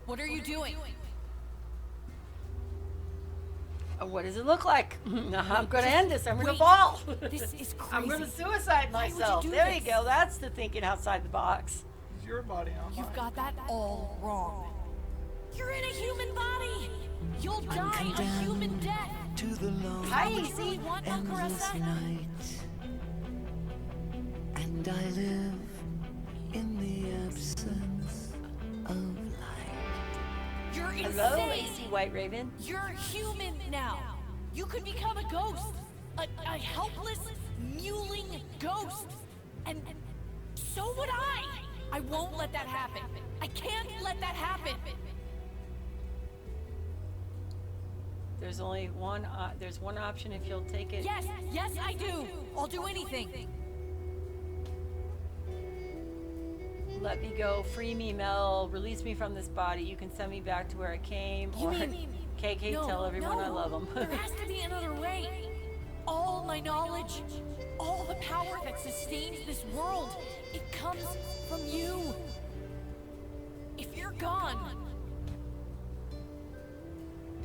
What are you doing? What does it look like? I'm gonna end this. I'm gonna Wait. fall. This is crazy. I'm gonna suicide Why would you myself. do There this? you go. That's the thinking outside the box. It's your body, not mine. You've got that all wrong. You're in a human body. You'll die a human death. To the long Hi, You Easy. really want endless Melcaressa? night, and I live in the absence of light. You're insane. Hello, AC White Raven. You're human now. You could become a ghost. A helpless, mewling ghost. And so would I. I won't let that happen. I can't let that happen. There's only one. There's one option if you'll take it. Yes, yes, I do. I'll do anything. Let me go. Free me, Mel. Release me from this body. You can send me back to where I came. You Or mean- KK, No, tell everyone I no. love them. There has to be another way. All my knowledge, all the power that sustains this world, it comes from you. If you're gone,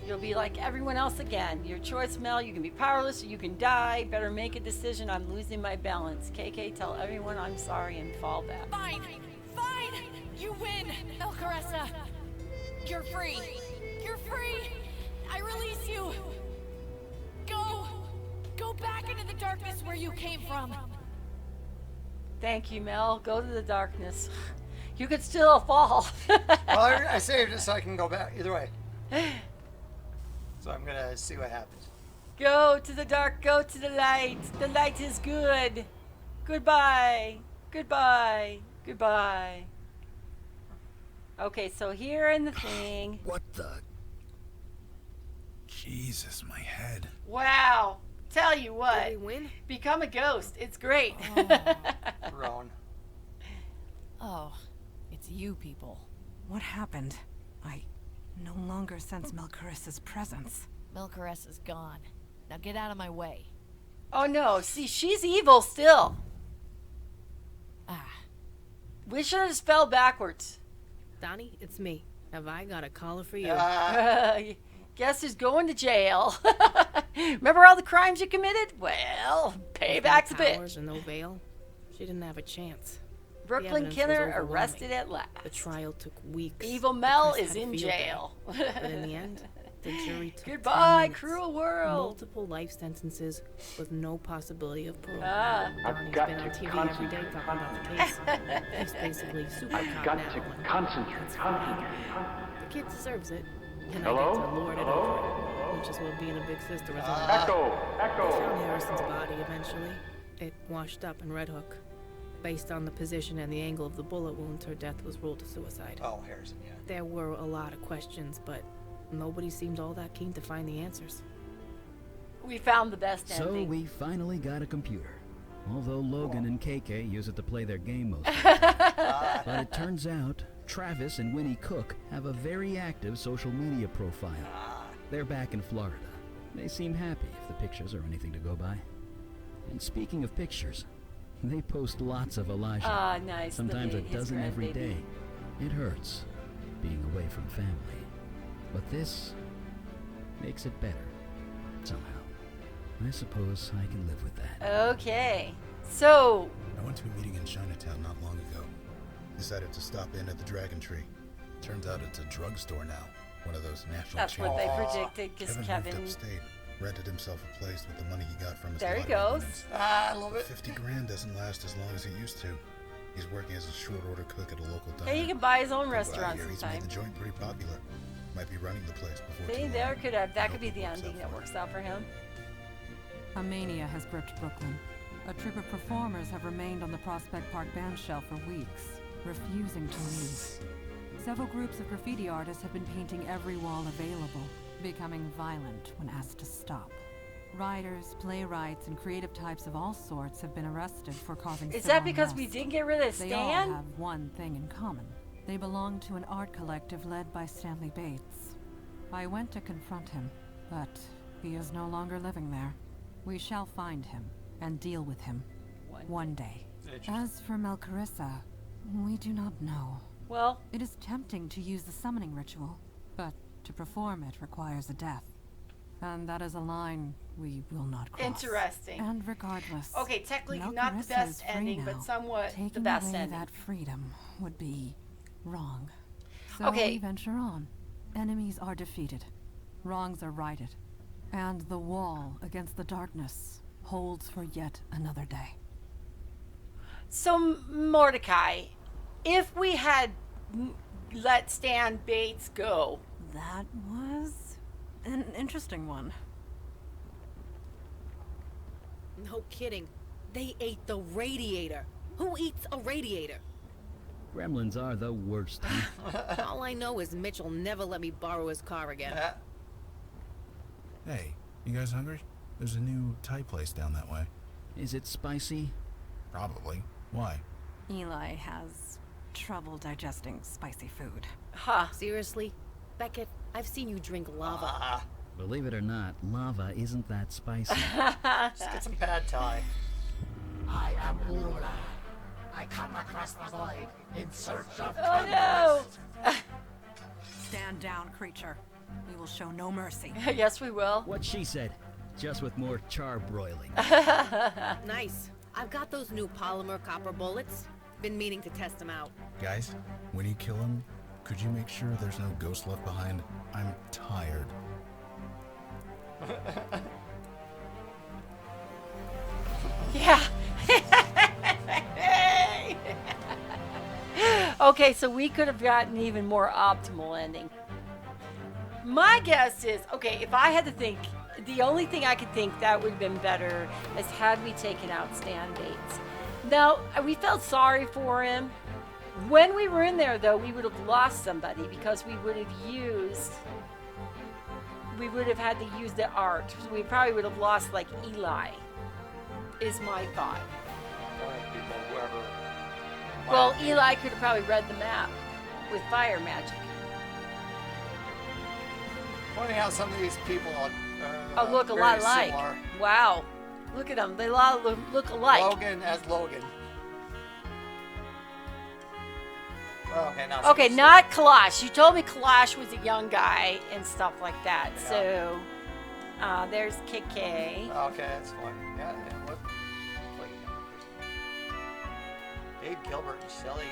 You'll be like everyone else again. Your choice, Mel. You can be powerless or you can die. Better make a decision. I'm losing my balance. KK, tell everyone I'm sorry and fall back. fine, fine. You win, Melcaressa. You're free. You're free. I release you. Go back into the darkness where you came from. Thank you, Mel. Go to the darkness. You could still fall. Well, I saved it so I can go back either way. So I'm gonna see what happens. Go to the dark. Go to the light. The light is good. Goodbye. Goodbye. Goodbye. Okay, so here in the thing. What the? Jesus, my head. Wow. Tell you what. Did we win? Become a ghost. It's great. Roan. Oh, it's you people. What happened? I no longer sense Melcarissa's presence. Melcaressa's gone. Now get out of my way. Oh no. See, she's evil still. Ah, We should have spelled backwards. Donnie, it's me. Have I got a caller for you? Guess who's going to jail? Remember all the crimes you committed? Well, payback's a Powers bitch. and no bail. She didn't have a chance. Brooklyn evidence was Killer overwhelming. arrested at last. The trial took weeks. Evil The Mel press is had a in field day. jail. But in the end, the jury took 10 Goodbye, minutes. cruel world. Multiple life sentences with no possibility of parole. Ah. Donnie's got been on to TV every day talking about the case. He's basically super I've cop got now. to and concentrate. that's fine. The kid deserves it. And Hello? I get to lord it over it, which is what being a big sister is all about. Echo! They Echo! found Harrison's body eventually. It washed up in Red Hook. Based on the position and the angle of the bullet wounds, her death was ruled a suicide. Oh, Harrison, yeah. There were a lot of questions, but nobody seemed all that keen to find the answers. We found the best So ending. we finally got a computer. Although Logan and KK use it to play their game mostly. But it turns out Travis and Winnie Cook have a very active social media profile. They're back in Florida. They seem happy if the pictures are anything to go by. And speaking of pictures, they post lots of Elijah. Ah, nice. Sometimes a his dozen every grandbaby. day. It hurts being away from family. But this makes it better. Somehow. I suppose I can live with that. Okay. So, I went to a meeting in Chinatown not long ago. Decided to stop in at the Dragon Tree. Turns out it's a drugstore now. One of those national that's chains. what they predicted, because Kevin Kevin... moved upstate, rented himself a place with the money he got from his There he lottery goes. winnings. I love it. 50 grand doesn't last as long as it used to. He's working as a short order cook at a local diner. Hey, he can buy his own From what I restaurant hear, he's sometime. made the joint pretty popular. Might be running the place before See, too there long. could have, that I could be hope the it works ending out that for works out for him. A mania has gripped Brooklyn. A troupe of performers have remained on the Prospect Park bandshell for weeks, refusing to leave. Several groups of graffiti artists have been painting every wall available, becoming violent when asked to stop. Writers, playwrights, and creative types of all sorts have been arrested for causing Is civil that because we unrest. didn't get rid of They all Stan? have one thing in common. They belong to an art collective led by Stanley Bates. I went to confront him, but he is no longer living there. We shall find him and deal with him one day. Interesting. As for Melcarissa, we do not know. Well, It is tempting to use the summoning ritual, but to perform it requires a death. And that is a line we will not cross. interesting. And regardless, Okay, technically no not the Carissa best is free ending, now. but somewhat Taking the best away ending. that freedom would be wrong. So Okay. we venture on. Enemies are defeated. Wrongs are righted. And the wall against the darkness holds for yet another day. So, Mordecai, if we had let Stan Bates go, That was an interesting one. No kidding. They ate the radiator. Who eats a radiator? Gremlins are the worst. All I know is Mitchell never let me borrow his car again. Hey, you guys hungry? There's a new Thai place down that way. Is it spicy? Probably. Why? Eli has trouble digesting spicy food. huh? Seriously? Beckett, I've seen you drink lava. Believe it or not, lava isn't that spicy. Just get some pad thai. I am Lula. I come across the void in search of Oh no! Stand down, creature. We will show no mercy. Yes, we will. What she said, just with more charbroiling. Nice. I've got those new polymer copper bullets. Been meaning to test them out. Guys, when you kill him, could you make sure there's no ghost left behind? I'm tired. Yeah. Okay, so we could have gotten even more optimal ending. My guess is, okay, if I had to think, the only thing I could think that would have been better is had we taken out Stan Bates. Now, we felt sorry for him. When we were in there, though, we would have lost somebody because we would have had to use the art. So we probably would have lost, like, Eli, is my thought. People, whoever. Well, Eli could have probably read the map with fire magic. Pointing out some of these people are Look a very lot alike. similar. Wow. Look at them. They all look alike. Logan as Logan. Okay, now. Okay, not Kalash. You told me Kalash was a young guy and stuff like that. Yeah. So, there's KK. Okay, that's fine. Yeah. What? Dave Gilbert and Shelley.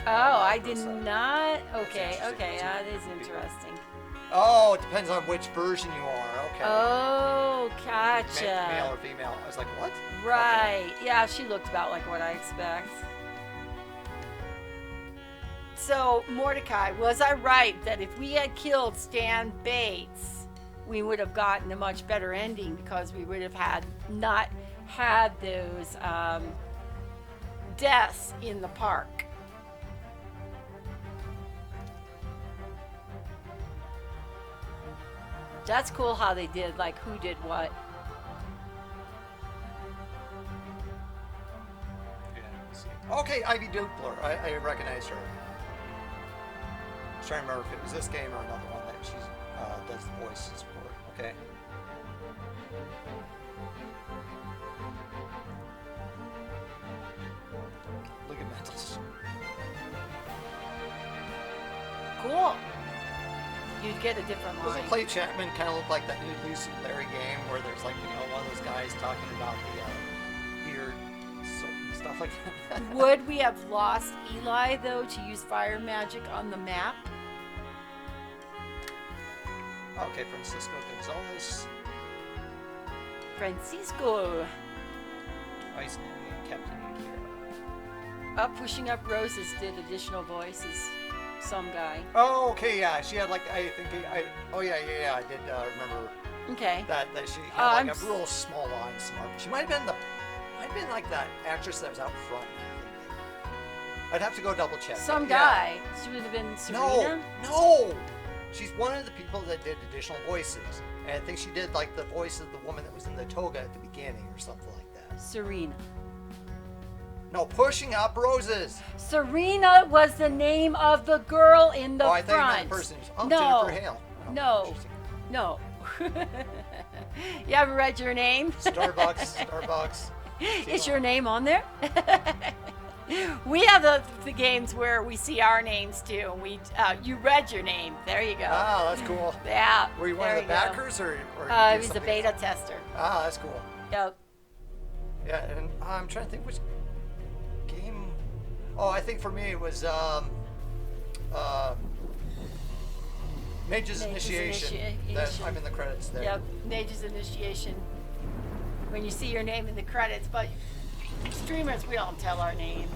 Oh, I did not. Okay, okay, that is interesting. Oh, it depends on which version you are. Okay. Oh, Male gotcha. or female. I was like, what? Right. Yeah, she looked about like what I expect. So, Mordecai, was I right that if we had killed Stan Bates, we would have gotten a much better ending because we would have not had those deaths in the park? That's cool how they did, like, who did what. Okay, Ivy Dupler. I recognize her. I was trying to remember if it was this game or another one that she does the voices for. Okay. Ligamentals. Cool. You'd get a different line. Doesn't Clay Chapman kind of look like that new Lucy Larry game where there's like, one of those guys talking about the weird stuff like that? Would we have lost Eli, though, to use fire magic on the map? Okay, Francisco Gonzalez. Francisco. Ice Navy, Captain Yukiro. Up Pushing Up Roses did additional voices. Some guy. Oh, okay, yeah. She had like, I did remember Okay. that she had I'm like a real small line. Smart. She might have been like that actress that was out front. I'd have to go double check. Some Yeah. guy. She would have been Serena. No. She's one of the people that did additional voices, and I think she did like the voice of the woman that was in the toga at the beginning or something like that. Serena. No, Pushing Up Roses. Serena was the name of the girl in the I front. thought you meant the person. Oh, No. Jennifer Hale. Oh, No. interesting. No. You haven't read your name? Starbucks. Is your name on there? We have the games where we see our names too. And you read your name. There you go. Oh, that's cool. Yeah. Were you one of there the go. backers or He you did was a something beta else? tester. Ah, that's cool. Yep. Yeah, and I'm trying to think which game. Oh, I think for me it was Mage's Initiation. That I'm in the credits there. Yep. Mage's Initiation. When you see your name in the credits, but streamers, we don't tell our names.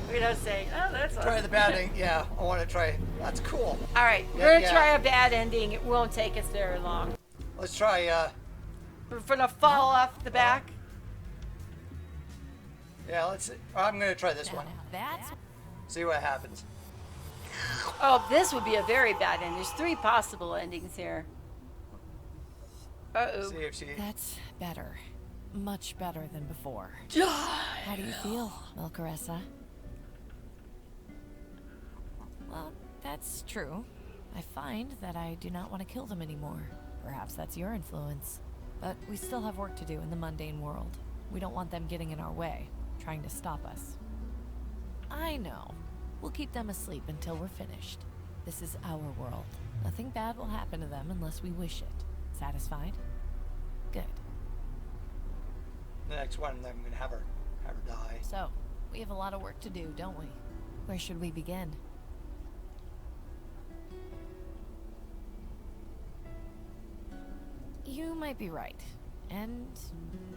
We don't say, oh, that's Try us. the bad ending. Yeah, I want to try. That's cool. All right, we're Yeah, gonna try a bad ending. It won't take us very long. Let's try. We're gonna fall off the back. Yeah, let's. I'm gonna try this one. That's See what happens. Oh, this would be a very bad ending. There's 3 possible endings here. Uh-oh. See if she. That's better. Much better than before. How do you feel, Melcaressa? Well, that's true. I find that I do not want to kill them anymore. Perhaps that's your influence. But we still have work to do in the mundane world. We don't want them getting in our way, trying to stop us. I know. We'll keep them asleep until we're finished. This is our world. Nothing bad will happen to them unless we wish it. Satisfied? Good. The next one, I'm gonna have her die. So, we have a lot of work to do, don't we? Where should we begin? You might be right. And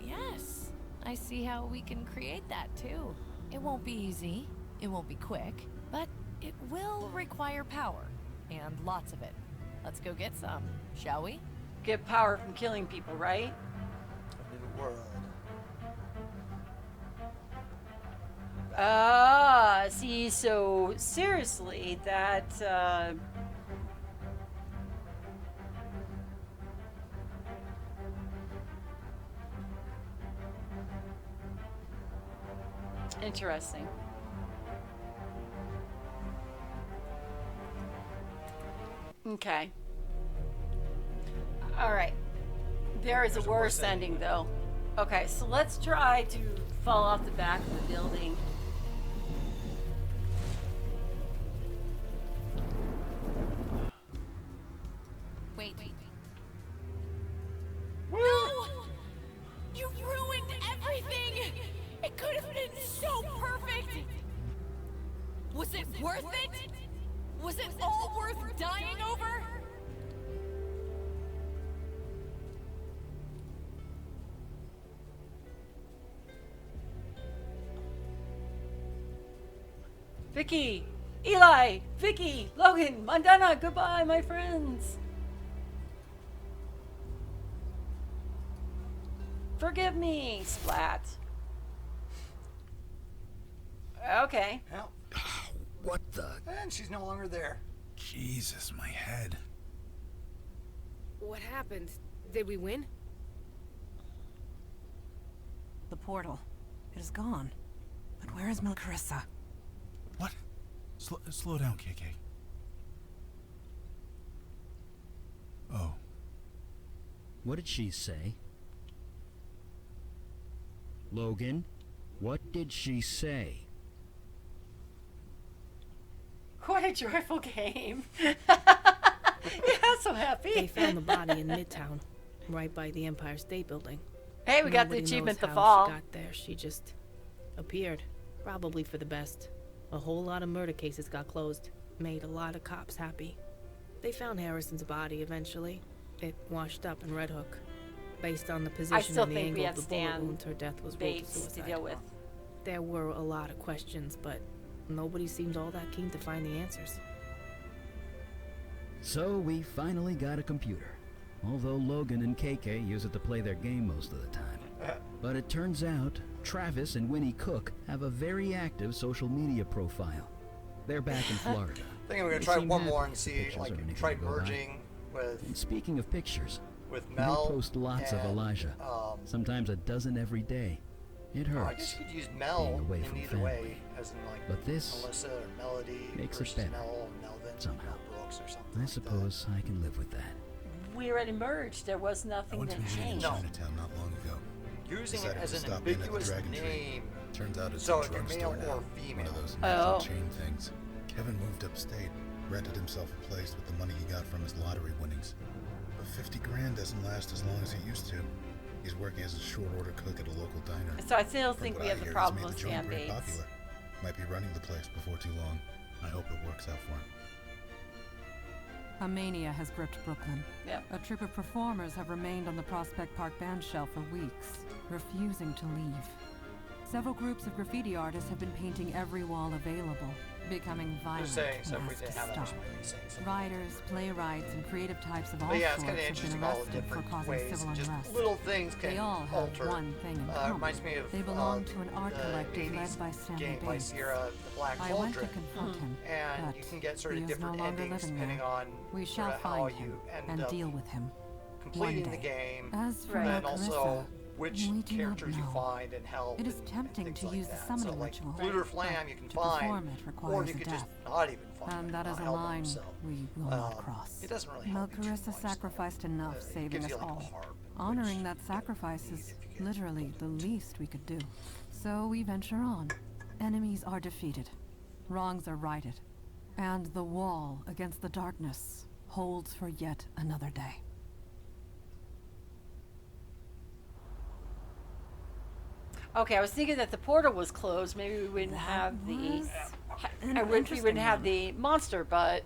yes, I see how we can create that too. It won't be easy, it won't be quick, but it will require power, and lots of it. Let's go get some, shall we? Get power from killing people, right? A new world. Ah, see, so seriously, that, interesting. Okay. All right. There is a worse ending, though. Okay, so let's try to fall off the back of the building. Wait. No! You ruined everything! It could have been so perfect! Was it worth it? Was it all worth dying over? Vicky, Eli, Vicky, Logan, Mandana, goodbye, my friends. Forgive me, Splat. Okay. Well, What the? and she's no longer there. Jesus, my head. What happened? Did we win? The portal. It is gone. But where is Melcarissa? What? Slow down, KK. Oh. What did she say? Logan, what did she say? What a joyful game. Yeah, so happy. They found the body in Midtown, right by the Empire State Building. Hey, we got the Nobody achievement, knows The how Fall. She got there. She just appeared. Probably for the best. A whole lot of murder cases got closed. Made a lot of cops happy. They found Harrison's body eventually. It washed up in Red Hook. Based on the position still and the think we angle have of the bullet Stan wound, her death was ruled Bates to suicide. deal with. There were a lot of questions, but nobody seemed all that keen to find the answers. So we finally got a computer. Although Logan and KK use it to play their game most of the time. But it turns out Travis and Winnie Cook have a very active social media profile. They're back in Florida. I think I'm gonna They try seem one happy more and if see, pictures like, or anything try go by. merging with And speaking of pictures, Mel. they post lots of and, Elijah. Sometimes a dozen every day. It I hurts. guess you could use Mel being away in from either family. way, as in like But this Melissa or Melody makes it versus better, Mel and Melvin, somehow. Mel Brooks or something. I like suppose I can live with that. We already merged. There was I nothing went that to a meeting in changed. No. Chinatown not long ago. that. Using it Decided as to an stop in at the ambiguous Dragon Tree. name. Turns out it's So a it can drugstore male now. or One female. of those Oh. national chain things. Kevin moved upstate, rented himself a place with the money he got from his lottery winnings. But 50 grand doesn't last as long as it used to. He's working as a short order cook at a local diner. So I still From think what we I have the hear, he's problem made with the joint very Band-Aids. popular. Might be running the place before too long. I hope it works out for him. A mania has gripped Brooklyn. Yep. A troupe of performers have remained on the Prospect Park bandshell for weeks, refusing to leave. Several groups of graffiti artists have been painting every wall available, becoming violent Just saying, so and if we asked to didn't have that much stop. money, saying something. Writers, playwrights, and creative types of all But yeah, it's sorts kind of have interesting been all the arrested for different causing ways. civil Just unrest. little things can They all have alter. one thing in common. Reminds me of They belong to an art the collective 80s led by Stanley game by Bates. Sierra, the Black I went to Cauldron. confront him, And but you can get sort he of is no different longer endings living depending there. on We sort shall of how find you him end and up deal with him. completing one the day. game, As for and Clarissa, also which we do not characters you know. find and help. It is and tempting things to like use the that. summoning so, like, ritual, Looter but Flam you can to perform find, it or requires you a could just death. not even find And it, that is a help line them, so, we will not cross. It doesn't really help you too Clarissa much, sacrificed enough, it saving gives us you, like, a all. harp, Honoring which that sacrifice you need is if you get literally the killed. least we could do. So we venture on. Enemies are defeated. Wrongs are righted. And the wall against the darkness holds for yet another day. Okay, I was thinking that the portal was closed. Maybe we wouldn't have the. was an We wouldn't interesting have one. the monster, but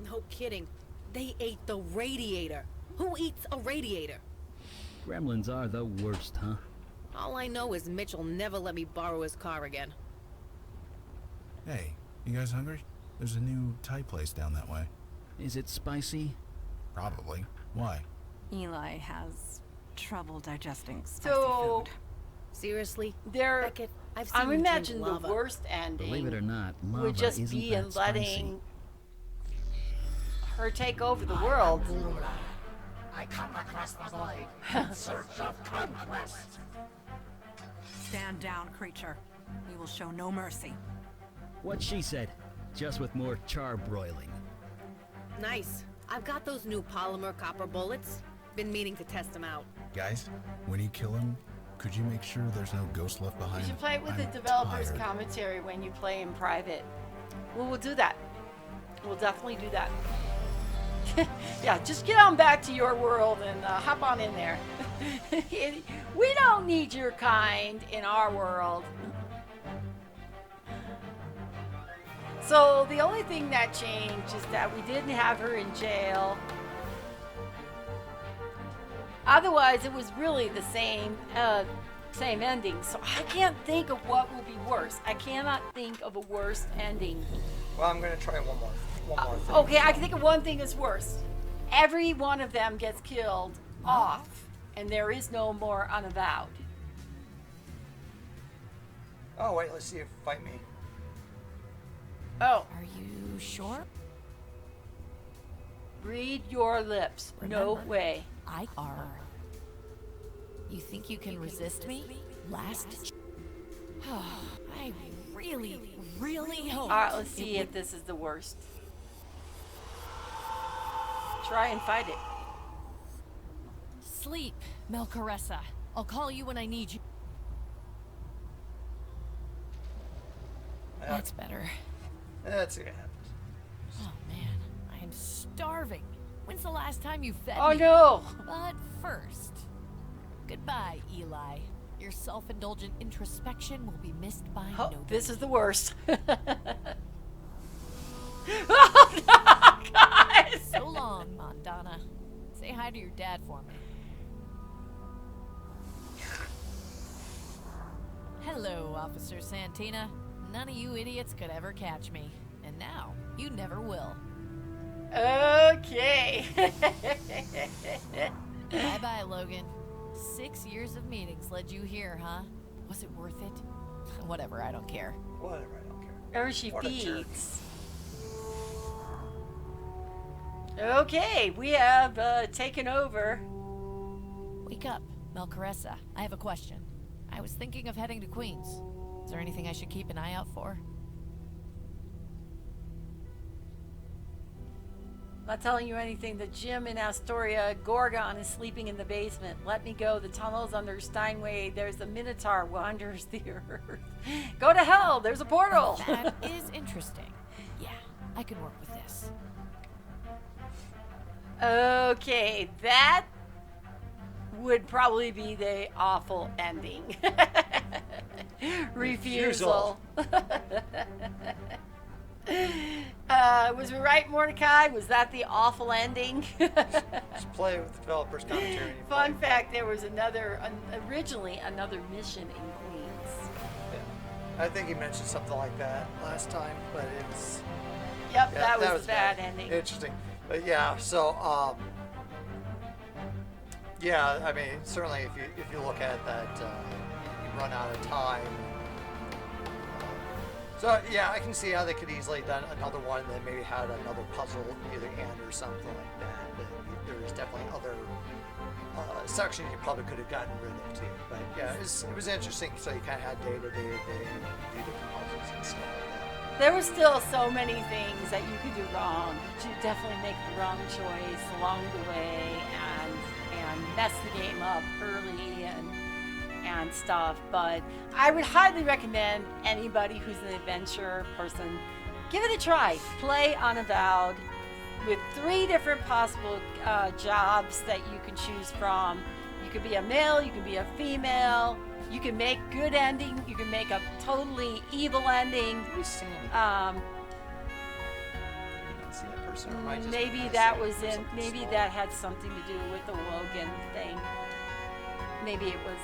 No kidding. They ate the radiator. Who eats a radiator? Gremlins are the worst, huh? All I know is Mitch'll never let me borrow his car again. Hey, you guys hungry? There's a new Thai place down that way. Is it spicy? Probably. Why? Eli has trouble digesting spicy so food. Seriously? there. Beckett, I've seen I you drink imagine the lava. worst ending Believe it or not, lava would just isn't be that in spicy. letting her take over the world. I come across the void in search of conquest. Stand down, creature. We will show no mercy. What she said, just with more charbroiling. Nice. I've got those new polymer copper bullets. Been meaning to test them out. Guys, when you kill him, could you make sure there's no ghost left behind? You should play it with the I'm developer's tired. commentary when you play in private. Well, we'll do that. We'll definitely do that. Yeah, just get on back to your world and hop on in there. We don't need your kind in our world. So the only thing that changed is that we didn't have her in jail. Otherwise, it was really the same ending. So I can't think of what will be worse. I cannot think of a worse ending. Well, I'm gonna try one more thing. Okay, I can think of one thing that's worse. Every one of them gets killed off, and there is no more Unavowed. Oh wait, let's see if fight me. Oh, Are you sure? read your lips. No Remember, way. I are. You think you can resist me? Last. I really, really hope. All right, let's see if this is the worst. Try and fight it. Sleep, Melcaressa. I'll call you when I need you. That's better. Let's see what happens. Oh man, I am starving. When's the last time you fed Oh me? no! But first, goodbye, Eli. Your self-indulgent introspection will be missed by Oh, nobody. this is the worst. Oh no, guys! So long, Mondana. Say hi to your dad for me. Hello, Officer Santina. None of you idiots could ever catch me. And now, you never will. Okay. Bye-bye, Logan. 6 years of meetings led you here, huh? Was it worth it? Whatever, I don't care. Whatever, I don't care. Or she What a jerk. feeds. Okay, we have taken over. Wake up, Melcaressa. I have a question. I was thinking of heading to Queens. Is there anything I should keep an eye out for? Not telling you anything. The gym in Astoria, Gorgon is sleeping in the basement. Let me go. The tunnels under Steinway. There's a Minotaur wanders the earth. Go to hell. There's a portal. That is interesting. Yeah, I could work with this. Okay, that would probably be the awful ending. Refusal. Was we right, Mordecai? Was that the awful ending? Just play with the developer's commentary. Fun fact, there was originally another mission in Queens. Yeah. I think he mentioned something like that last time, but it's... Yep, Yeah, that was a bad ending. Interesting. But yeah, so, yeah, I mean, certainly if you look at that, you run out of time. So yeah, I can see how they could easily done another one that maybe had another puzzle either end or something like that. But there's definitely other sections you probably could have gotten rid of too. But yeah, it was interesting. So you kind of had day to day, do different puzzles and stuff like that. There were still so many things that you could do wrong. You definitely make the wrong choice along the way and mess the game up early and stuff. But I would highly recommend anybody who's an adventure person, give it a try. Play Unavowed with 3 different possible jobs that you can choose from. You could be a male, you could be a female. You can make good ending. You can make a totally evil ending. Maybe that was in. Maybe that had something to do with the Logan thing. Maybe it was.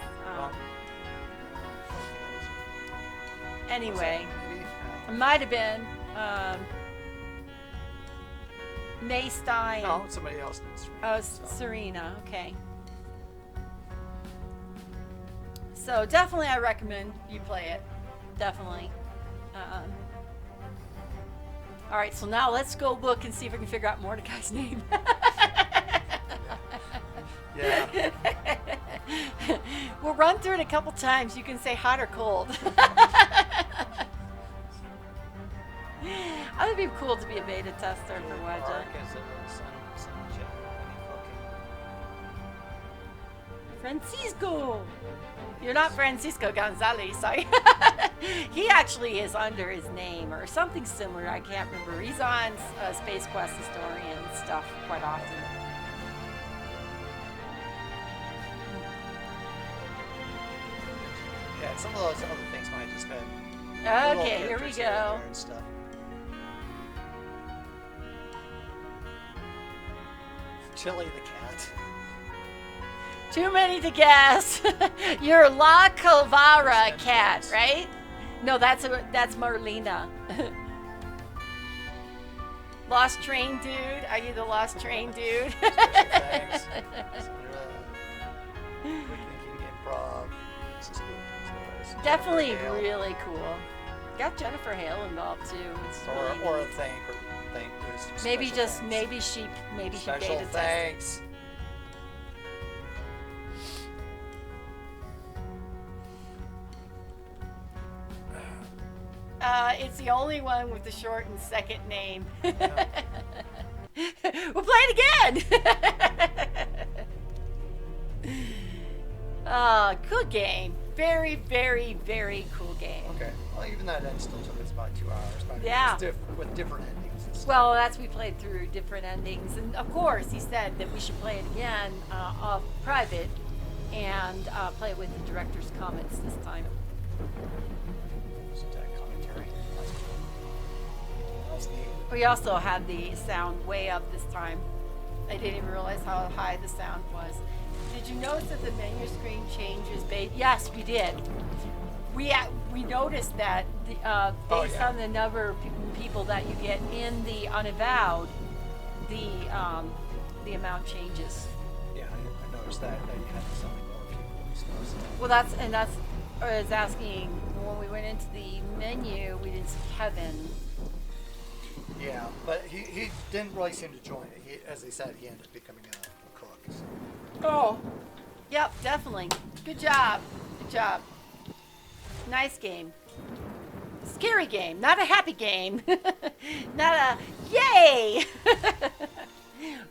Anyway, it might have been May Stein. No, somebody else knows. Oh, Serena. Okay. So definitely, I recommend you play it. Definitely. All right, so now let's go look and see if we can figure out Mordecai's name. Yeah. We'll run through it a couple times. You can say hot or cold. I think it'd be cool to be a beta tester for Wedge. Francisco! You're not Francisco Gonzalez, sorry. He actually is under his name or something similar. I can't remember. He's on Space Quest Historian stuff quite often. Yeah, some of those other things might just been. Okay, here we go. And stuff. Chili the cat. Too many to guess. You're La Calvara cat, right? No, that's Marlena. Lost Train dude. Are you the Lost Train dude? Thanks. Thinking improv. Definitely really cool. Got Jennifer Hale involved too. It's or a thank. Maybe just thanks. maybe she special beta thanks. Tested. It's the only one with the shortened second name. Yeah. We'll play it again. Good game. Very, very, very cool game. Okay. Well, even that end still took us about 2 hours. But yeah. With different endings. And stuff. Well, we played through different endings, and of course, he said that we should play it again off private and play it with the director's comments this time. We also had the sound way up this time. I didn't even realize how high the sound was. Did you notice that the menu screen changes? Yes, we did. We noticed that based on the number of people that you get in the Unavowed, the amount changes. Yeah, I noticed that you had so many more people. Well, that's I was asking when we went into the menu, we didn't see Kevin. Yeah, but he didn't really seem to join it. As they said, he ended up becoming a cook. So. Oh, yep, definitely. Good job. Good job. Nice game. Scary game. Not a happy game. Not a yay.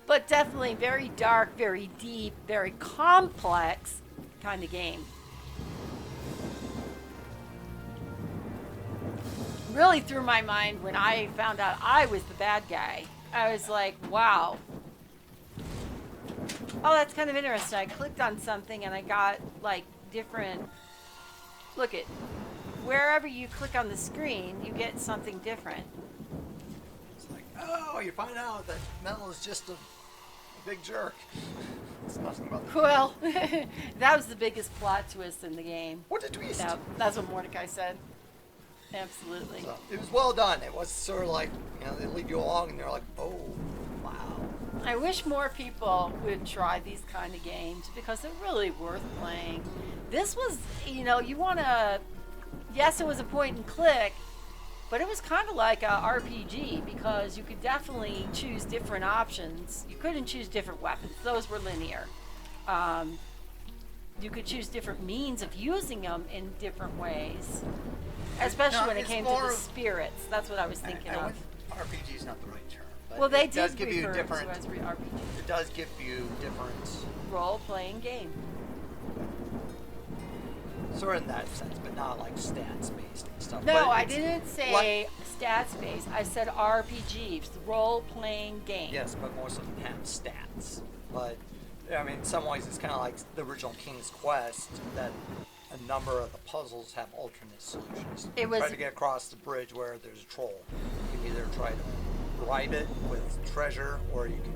But definitely very dark, very deep, very complex kind of game. Really threw my mind when I found out I was the bad guy. I was like, wow. Oh, that's kind of interesting. I clicked on something and I got like different. Look at wherever you click on the screen, you get something different. It's like, oh, you find out that Metal is just a big jerk. It's nothing about the Well, that was the biggest plot twist in the game. What a twist! That's what Mordecai said. Absolutely. So, it was well done. It was sort of like, you know, they lead you along and they're like, oh, wow. I wish more people would try these kind of games because they're really worth playing. This was, you know, you want to, yes, it was a point and click, but it was kind of like a RPG because you could definitely choose different options. You couldn't choose different weapons. Those were linear. You could choose different means of using them in different ways. Especially when it came to the spirits. That's what I was thinking of. RPG is not the right term. But Well, they it does did give you refer different. to as RPG. It does give you different, Role-playing game. sort of in that sense, but not like stats based and stuff. No, But I it's- didn't say stats-based. I said RPG, role-playing game. Yes, but most of them have stats. But I mean, in some ways, it's kind of like the original King's Quest that a number of the puzzles have alternate solutions. It You was- try to get across the bridge where there's a troll. You can either try to bribe it with treasure, or you can